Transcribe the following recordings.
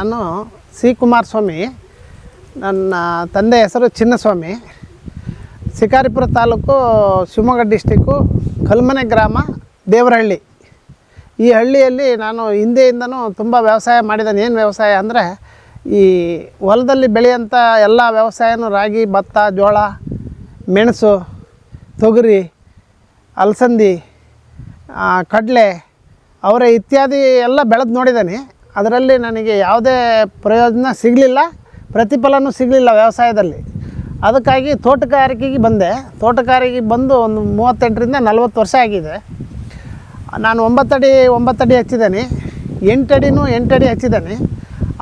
ನಾನು ಸಿ ಕುಮಾರಸ್ವಾಮಿ. ನನ್ನ ತಂದೆ ಹೆಸರು ಚಿನ್ನಸ್ವಾಮಿ. ಶಿಕಾರಿಪುರ ತಾಲೂಕು, ಶಿವಮೊಗ್ಗ ಡಿಸ್ಟಿಕ್ಕು, ಕಲ್ಮನೆ ಗ್ರಾಮ, ದೇವರಹಳ್ಳಿ. ಈ ಹಳ್ಳಿಯಲ್ಲಿ ನಾನು ಹಿಂದೆಯಿಂದನೂ ತುಂಬ ವ್ಯವಸಾಯ ಮಾಡಿದ್ದೇನೆ. ಏನು ವ್ಯವಸಾಯ ಅಂದರೆ ಈ ಹೊಲದಲ್ಲಿ ಬೆಳೆಯೋಂಥ ಎಲ್ಲ ವ್ಯವಸಾಯನೂ ರಾಗಿ, ಭತ್ತ, ಜೋಳ, ಮೆಣಸು, ತೊಗರಿ, ಅಲಸಂದಿ, ಕಡಲೆ, ಅವರೆ ಇತ್ಯಾದಿ ಎಲ್ಲ ಬೆಳೆದು ನೋಡಿದ್ದೇನೆ. ಅದರಲ್ಲಿ ನನಗೆ ಯಾವುದೇ ಪ್ರಯೋಜನ ಸಿಗಲಿಲ್ಲ, ಪ್ರತಿಫಲನೂ ಸಿಗಲಿಲ್ಲ ವ್ಯವಸಾಯದಲ್ಲಿ. ಅದಕ್ಕಾಗಿ ತೋಟಗಾರಿಕೆಗೆ ಬಂದೆ. ತೋಟಗಾರಿಕೆಗೆ ಬಂದು ಒಂದು 38ರಿಂದ 40 ವರ್ಷ ಆಗಿದೆ. ನಾನು 9 ಅಡಿ ಹಚ್ಚಿದ್ದೇನೆ, 8 ಅಡಿನೂ 8 ಅಡಿ ಹಚ್ಚಿದ್ದೇನೆ.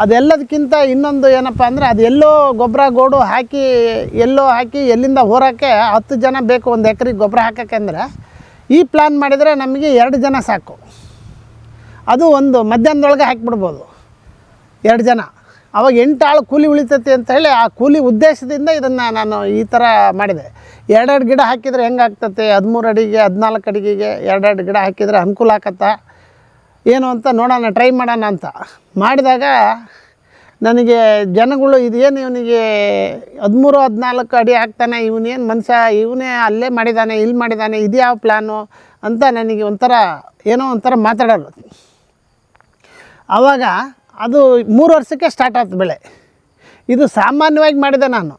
ಅದೆಲ್ಲದಕ್ಕಿಂತ ಇನ್ನೊಂದು ಏನಪ್ಪ ಅಂದರೆ, ಅದು ಎಲ್ಲೋ ಗೊಬ್ಬರ ಗೋಡು ಹಾಕಿ ಎಲ್ಲಿಂದ ಹೊರಕ್ಕೆ 10 ಜನ ಬೇಕು ಒಂದು ಎಕರೆಗೆ ಗೊಬ್ಬರ ಹಾಕೋಕ್ಕೆ. ಅಂದರೆ ಈ ಪ್ಲ್ಯಾನ್ ಮಾಡಿದರೆ ನಮಗೆ 2 ಜನ ಸಾಕು. ಅದು ಒಂದು ಮಧ್ಯಾಹ್ನದೊಳಗೆ ಹಾಕಿಬಿಡ್ಬೋದು 2 ಜನ. ಅವಾಗ 8 ಆಳು ಕೂಲಿ ಉಳಿತೈತಿ ಅಂತ ಹೇಳಿ ಆ ಕೂಲಿ ಉದ್ದೇಶದಿಂದ ಇದನ್ನು ನಾನು ಈ ಥರ ಮಾಡಿದೆ. 2 ಗಿಡ ಹಾಕಿದರೆ ಹೆಂಗಾಗ್ತತೆ, 13 ಅಡಿಗೆ 14 ಅಡಿಗೆಗೆ 2 ಗಿಡ ಹಾಕಿದರೆ ಅನುಕೂಲ ಆಗತ್ತಾ ಏನು ಅಂತ ನೋಡೋಣ, ಟ್ರೈ ಮಾಡೋಣ ಅಂತ ಮಾಡಿದಾಗ ನನಗೆ ಜನಗಳು ಇದೇನು ಇವನಿಗೆ 13-14 ಅಡಿ ಹಾಕ್ತಾನೆ, ಇವನೇನು ಮನುಷ್ಯ, ಇವನೇ ಅಲ್ಲೇ ಮಾಡಿದ್ದಾನೆ, ಇಲ್ಲಿ ಮಾಡಿದ್ದಾನೆ, ಇದು ಯಾವ ಪ್ಲ್ಯಾನು ಅಂತ ನನಗೆ ಏನೋ ಒಂಥರ ಮಾತಾಡೋರು. ಆವಾಗ ಅದು 3 ವರ್ಷಕ್ಕೆ ಸ್ಟಾರ್ಟ್ ಆಯ್ತು ಬೆಳೆ. ಇದು ಸಾಮಾನ್ಯವಾಗಿ ಮಾಡಿದೆ ನಾನು.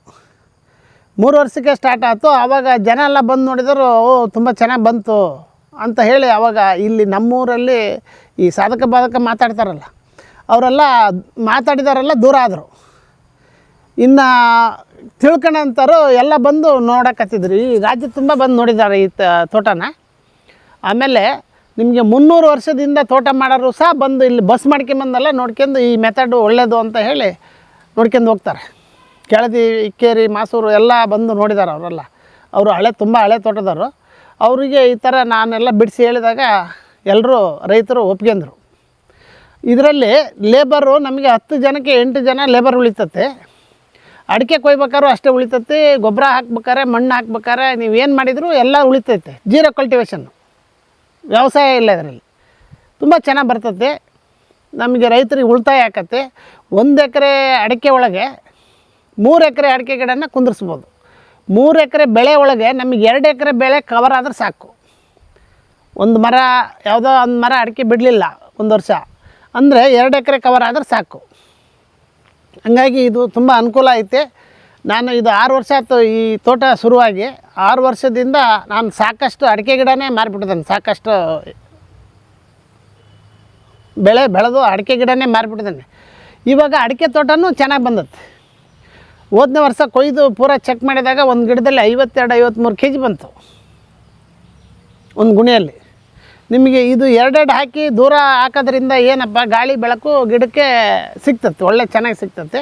3 ವರ್ಷಕ್ಕೆ ಸ್ಟಾರ್ಟ್ ಆಯಿತು. ಆವಾಗ ಜನ ಎಲ್ಲ ಬಂದು ನೋಡಿದರು, ತುಂಬ ಚೆನ್ನಾಗಿ ಬಂತು ಅಂತ ಹೇಳಿ. ಆವಾಗ ಇಲ್ಲಿ ನಮ್ಮೂರಲ್ಲಿ ಈ ಸಾಧಕ ಬಾಧಕ ಮಾತಾಡ್ತಾರಲ್ಲ, ಅವರೆಲ್ಲ ಮಾತಾಡಿದವರೆಲ್ಲ ದೂರ ಆದರು. ಇನ್ನು ತಿಳ್ಕೊಳ್ಳೋಂಥವ್ರು ಎಲ್ಲ ಬಂದು ನೋಡಕತ್ತಿದ್ರು. ಈ ರಾಜ್ಯ ತುಂಬ ಬಂದು ನೋಡಿದ್ದಾರೆ ಈ ತೋಟನ. ಆಮೇಲೆ ನಿಮಗೆ 300 ವರ್ಷದಿಂದ ತೋಟ ಮಾಡೋರು ಸಹ ಬಂದು ಇಲ್ಲಿ ಬಸ್ ಮಾಡ್ಕೊಂಬಂದೆಲ್ಲ ನೋಡ್ಕೊಂಡು ಈ ಮೆಥಡು ಒಳ್ಳೆಯದು ಅಂತ ಹೇಳಿ ನೋಡ್ಕೊಂಡು ಹೋಗ್ತಾರೆ. ಕೆಳದಿ, ಇಕ್ಕೇರಿ, ಮಾಸೂರು ಎಲ್ಲ ಬಂದು ನೋಡಿದ್ದಾರೆ ಅವರೆಲ್ಲ. ಅವರು ತುಂಬ ಹಳೆ ತೋಟದವರು. ಅವರಿಗೆ ಈ ಥರ ನಾನೆಲ್ಲ ಬಿಡಿಸಿ ಹೇಳಿದಾಗ ಎಲ್ಲರೂ ರೈತರು ಒಪ್ಕೊಂಡ್ರು. ಇದರಲ್ಲಿ ಲೇಬರು ನಮಗೆ 10 ಜನಕ್ಕೆ 8 ಜನ ಲೇಬರ್ ಉಳಿತತೆ. ಅಡಿಕೆ ಕೊಯ್ಬೇಕಾದ್ರೂ ಅಷ್ಟೇ ಉಳಿತೈತಿ, ಗೊಬ್ಬರ ಹಾಕ್ಬೇಕಾರೆ, ಮಣ್ಣು ಹಾಕ್ಬೇಕಾರೆ, ನೀವೇನು ಮಾಡಿದರೂ ಎಲ್ಲ ಉಳಿತೈತೆ. ಜೀರೋ ಕಲ್ಟಿವೇಷನ್ನು ವ್ಯವಸಾಯ ಇಲ್ಲ ಇದರಲ್ಲಿ. ತುಂಬ ಚೆನ್ನಾಗಿ ಬರ್ತದೆ. ನಮಗೆ ರೈತರಿಗೆ ಉಳಿತಾಯ ಆಕತ್ತೆ. 1 ಎಕರೆ ಅಡಿಕೆ ಒಳಗೆ 3 ಎಕರೆ ಅಡಿಕೆ ಗಿಡನ ಕುಂದಿರಿಸ್ಬೋದು. 3 ಎಕರೆ ಬೆಳೆ ಒಳಗೆ ನಮಗೆ 2 ಎಕರೆ ಬೆಳೆ ಕವರ್ ಆದ್ರೆ ಸಾಕು. ಒಂದು ಮರ, ಯಾವುದೋ ಒಂದು ಮರ ಅಡಿಕೆ ಬಿಡಲಿಲ್ಲ ಒಂದು ವರ್ಷ ಅಂದರೆ 2 ಎಕರೆ ಕವರ್ ಆದರೆ ಸಾಕು. ಹಂಗಾಗಿ ಇದು ತುಂಬ ಅನುಕೂಲ ಐತೆ. ನಾನು ಇದು 6 ವರ್ಷ ಆಯ್ತು ಈ ತೋಟ ಶುರುವಾಗಿ. 6 ವರ್ಷದಿಂದ ನಾನು ಸಾಕಷ್ಟು ಅಡಿಕೆ ಗಿಡನೇ ಮಾರಿಬಿಟ್ಟಿದ್ದೇನೆ. ಸಾಕಷ್ಟು ಬೆಳೆ ಬೆಳೆದು ಅಡಿಕೆ ಗಿಡನೇ ಮಾರಿಬಿಟ್ಟಿದ್ದೇನೆ. ಇವಾಗ ಅಡಿಕೆ ತೋಟನೂ ಚೆನ್ನಾಗಿ ಬಂದತ್ತೆ. ಹೋದನೇ ವರ್ಷ ಕೊಯ್ದು ಪೂರ ಚೆಕ್ ಮಾಡಿದಾಗ ಒಂದು ಗಿಡದಲ್ಲಿ 52-53 kg ಬಂತು ಒಂದು ಗುಣಿಯಲ್ಲಿ. ನಿಮಗೆ ಇದು 2 ಹಾಕಿ ದೂರ ಹಾಕೋದ್ರಿಂದ ಏನಪ್ಪ, ಗಾಳಿ ಬೆಳಕು ಗಿಡಕ್ಕೆ ಸಿಗ್ತದೆ, ಒಳ್ಳೆ ಚೆನ್ನಾಗಿ ಸಿಗ್ತದೆ.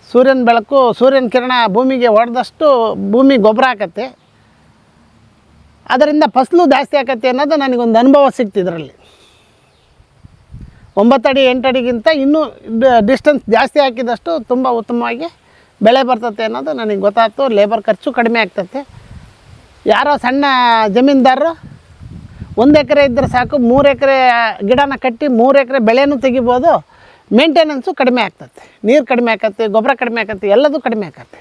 ಸೂರ್ಯನ ಬೆಳಕು, ಸೂರ್ಯನ ಕಿರಣ ಭೂಮಿಗೆ ಹೊಡೆದಷ್ಟು ಭೂಮಿ ಗೊಬ್ಬರ ಹಾಕತ್ತೆ. ಅದರಿಂದ ಫಸಲು ಜಾಸ್ತಿ ಆಕತ್ತೆ ಅನ್ನೋದು ನನಗೊಂದು ಅನುಭವ ಸಿಕ್ತು ಇದರಲ್ಲಿ. 9 ಅಡಿ 8 ಅಡಿಗಿಂತ ಇನ್ನೂ ಡಿಸ್ಟೆನ್ಸ್ ಜಾಸ್ತಿ ಹಾಕಿದಷ್ಟು ತುಂಬ ಉತ್ತಮವಾಗಿ ಬೆಳೆ ಬರ್ತತೆ ಅನ್ನೋದು ನನಗೆ ಗೊತ್ತಾಯ್ತು. ಲೇಬರ್ ಖರ್ಚು ಕಡಿಮೆ ಆಗ್ತತೆ. ಯಾರೋ ಸಣ್ಣ ಜಮೀನ್ದಾರರು 1 ಎಕರೆ ಇದ್ದರೆ ಸಾಕು, 3 ಎಕರೆ ಗಿಡನ ಕಟ್ಟಿ 3 ಎಕರೆ ಬೆಳೆನೂ ತೆಗಿಬೋದು. ಮೇಂಟೆನೆನ್ಸು ಕಡಿಮೆ ಆಗ್ತದೆ, ನೀರು ಕಡಿಮೆ ಆಕತ್ತೆ, ಗೊಬ್ಬರ ಕಡಿಮೆ ಆಕತ್ತೆ, ಎಲ್ಲದೂ ಕಡಿಮೆ ಆಕತ್ತೆ.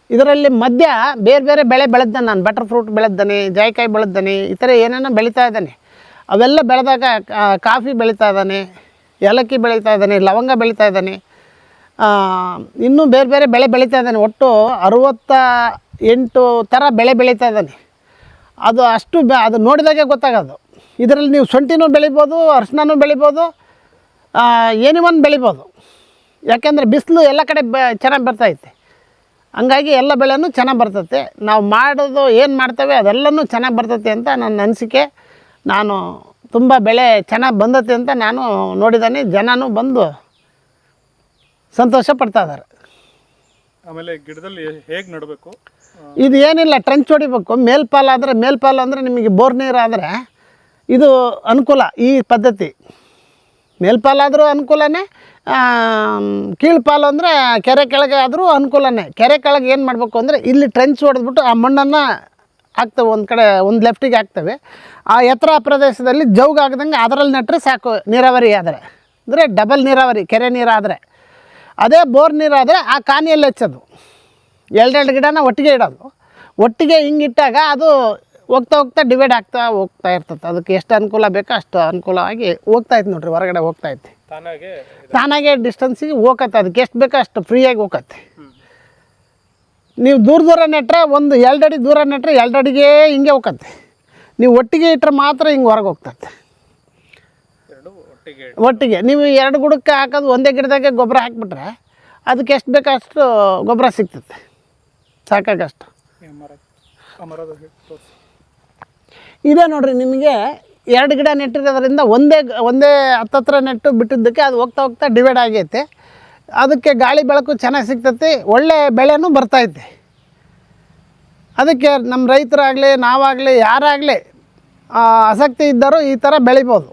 ಇದರಲ್ಲಿ ಮಧ್ಯ ಬೇರೆ ಬೇರೆ ಬೆಳೆ ಬೆಳೆದ್ದಾನೆ ನಾನು. ಬಟರ್ ಫ್ರೂಟ್ ಬೆಳೆದ್ದಾನೆ, ಜಾಯಿಕಾಯಿ ಬೆಳೆದ್ದಾನೆ, ಈ ಥರ ಏನೇನೋ ಬೆಳೀತಾ ಇದ್ದಾನೆ. ಅವೆಲ್ಲ ಬೆಳೆದಾಗ ಕಾಫಿ ಬೆಳೀತಾ ಇದ್ದಾನೆ, ಏಲಕ್ಕಿ ಬೆಳೀತಾ ಇದ್ದಾನೆ, ಲವಂಗ ಬೆಳೀತಾ ಇದ್ದಾನೆ, ಇನ್ನೂ ಬೇರೆ ಬೇರೆ ಬೆಳೆ ಬೆಳೀತಾ ಇದ್ದಾನೆ. ಒಟ್ಟು 68 ಥರ ಬೆಳೆ ಬೆಳೀತಾ ಇದ್ದಾನೆ. ಅದು ಅಷ್ಟು ಅದು ನೋಡಿದಾಗೆ ಗೊತ್ತಾಗೋದು. ಇದರಲ್ಲಿ ನೀವು ಶುಂಠಿನೂ ಬೆಳಿಬೋದು, ಅರಿಶಿನೂ ಬೆಳಿಬೋದು, ಏನಿವನ್ ಬೆಳಿಬೋದು. ಯಾಕೆಂದರೆ ಬಿಸಿಲು ಎಲ್ಲ ಕಡೆ ಚೆನ್ನಾಗಿ ಬರ್ತೈತೆ. ಹಂಗಾಗಿ ಎಲ್ಲ ಬೆಳೆನೂ ಚೆನ್ನಾಗಿ ಬರ್ತೈತೆ. ನಾವು ಮಾಡೋದು ಏನು ಮಾಡ್ತೇವೆ ಅದೆಲ್ಲನೂ ಚೆನ್ನಾಗಿ ಬರ್ತೈತೆ ಅಂತ ನನ್ನ ಅನಿಸಿಕೆ. ನಾನು ತುಂಬ ಬೆಳೆ ಚೆನ್ನಾಗಿ ಬಂದತೆ ಅಂತ ನಾನು ನೋಡಿದ್ದಾನೆ. ಜನನೂ ಬಂದು ಸಂತೋಷ ಪಡ್ತಾ ಇದ್ದಾರೆ. ಆಮೇಲೆ ಗಿಡದಲ್ಲಿ ಹೇಗೆ ನೆಡಬೇಕು? ಇದು ಏನಿಲ್ಲ, ಟ್ರಂಚ್ ಹೊಡಿಬೇಕು. ಮೇಲ್ಪಾಲು ಅಂದರೆ ನಿಮಗೆ ಬೋರ್ ನೀರು ಆದರೆ ಇದು ಅನುಕೂಲ. ಈ ಪದ್ಧತಿ ಮೇಲ್ಪಾಲಾದರೂ ಅನುಕೂಲನೇ, ಕೀಳ್ಪಾಲು ಅಂದರೆ ಕೆರೆ ಕೆಳಗೆ ಆದರೂ ಅನುಕೂಲನೇ. ಕೆರೆ ಕೆಳಗೆ ಏನು ಮಾಡಬೇಕು ಅಂದರೆ ಇಲ್ಲಿ ಟ್ರೆಂಚ್ ಹೊಡೆದ್ಬಿಟ್ಟು ಆ ಮಣ್ಣನ್ನು ಹಾಕ್ತೇವೆ, ಒಂದು ಕಡೆ ಒಂದು ಲೆಫ್ಟಿಗೆ ಹಾಕ್ತೇವೆ. ಆ ಎತ್ತರ ಪ್ರದೇಶದಲ್ಲಿ ಜೌಗಾಗದಂಗೆ ಅದರಲ್ಲಿ ನೆಟ್ಟರೆ ಸಾಕು. ನೀರಾವರಿ ಆದರೆ ಅಂದರೆ ಡಬಲ್ ನೀರಾವರಿ, ಕೆರೆ ನೀರಾದರೆ. ಅದೇ ಬೋರ್ ನೀರಾದರೆ ಆ ಕಾನಿಯಲ್ಲಿ ಹಚ್ಚೋದು, ಎರಡೆರಡು ಗಿಡನ ಒಟ್ಟಿಗೆ ಇಡೋದು. ಒಟ್ಟಿಗೆ ಹಿಂಗಿಟ್ಟಾಗ ಅದು ಹೋಗ್ತಾ ಹೋಗ್ತಾ ಡಿವೈಡ್ ಆಗ್ತಾ ಹೋಗ್ತಾ ಇರ್ತದೆ. ಅದಕ್ಕೆ ಎಷ್ಟು ಅನುಕೂಲ ಬೇಕೋ ಅಷ್ಟು ಅನುಕೂಲವಾಗಿ ಹೋಗ್ತಾಯಿತ್ತು ನೋಡ್ರಿ, ಹೊರಗಡೆ ಹೋಗ್ತಾಯಿತ್ತು. ತಾನಾಗೆ ಡಿಸ್ಟೆನ್ಸಿಗೆ ಹೋಗತ್ತೆ, ಅದಕ್ಕೆ ಎಷ್ಟು ಬೇಕೋ ಅಷ್ಟು ಫ್ರೀಯಾಗಿ ಹೋಗತ್ತೆ. ನೀವು ದೂರ ನೆಟ್ಟರೆ ಒಂದು 2 ಅಡಿ ದೂರ ನೆಟ್ಟರೆ 2 ಅಡಿಗೆ ಹಿಂಗೆ ಹೋಗತ್ತೆ. ನೀವು ಒಟ್ಟಿಗೆ ಇಟ್ಟರೆ ಮಾತ್ರ ಹಿಂಗೆ ಹೊರಗೆ ಹೋಗ್ತದೆ. ಒಟ್ಟಿಗೆ ನೀವು 2 ಗಿಡಕ್ಕೆ ಹಾಕೋದು ಒಂದೇ ಗಿಡದಾಗೆ ಗೊಬ್ಬರ ಹಾಕಿಬಿಟ್ರೆ ಅದಕ್ಕೆ ಎಷ್ಟು ಬೇಕೋ ಅಷ್ಟು ಗೊಬ್ಬರ ಸಿಗ್ತದೆ, ಸಾಕಾಗಷ್ಟು. ಇದೇ ನೋಡಿರಿ, ನಿಮಗೆ 2 ಗಿಡ ನೆಟ್ಟಿರೋದ್ರಿಂದ ಒಂದೇ ಹತ್ತತ್ರ ನೆಟ್ಟು ಬಿಟ್ಟಿದ್ದಕ್ಕೆ ಅದು ಹೋಗ್ತಾ ಹೋಗ್ತಾ ಡಿವೈಡ್ ಆಗೈತೆ. ಅದಕ್ಕೆ ಗಾಳಿ ಬೆಳಕು ಚೆನ್ನಾಗಿ ಸಿಗ್ತೈತಿ, ಒಳ್ಳೆ ಬೆಳೆನೂ ಬರ್ತೈತೆ. ಅದಕ್ಕೆ ನಮ್ಮ ರೈತರಾಗಲಿ ನಾವಾಗಲಿ ಯಾರಾಗಲಿ ಆಸಕ್ತಿ ಇದ್ದರೂ ಈ ಥರ ಬೆಳಿಬೋದು.